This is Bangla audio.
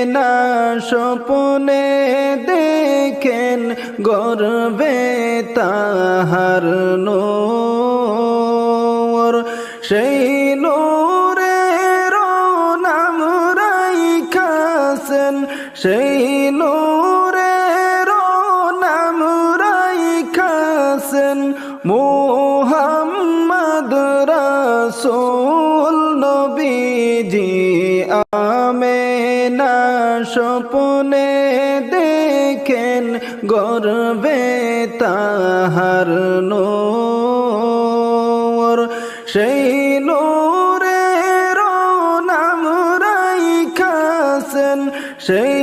না স্বপ্নে দেখেন গর্বে তাহার নূর সেই নূরের নাম রাইখাছেন সেই নূরের নাম রাইখাছেন মুহাম্মদ রাসূল নবীজি আমেনা স্বপ্নে দেখেন গর্বে তাহার নূর সেই নূরের নাম রাইখাছেন সেই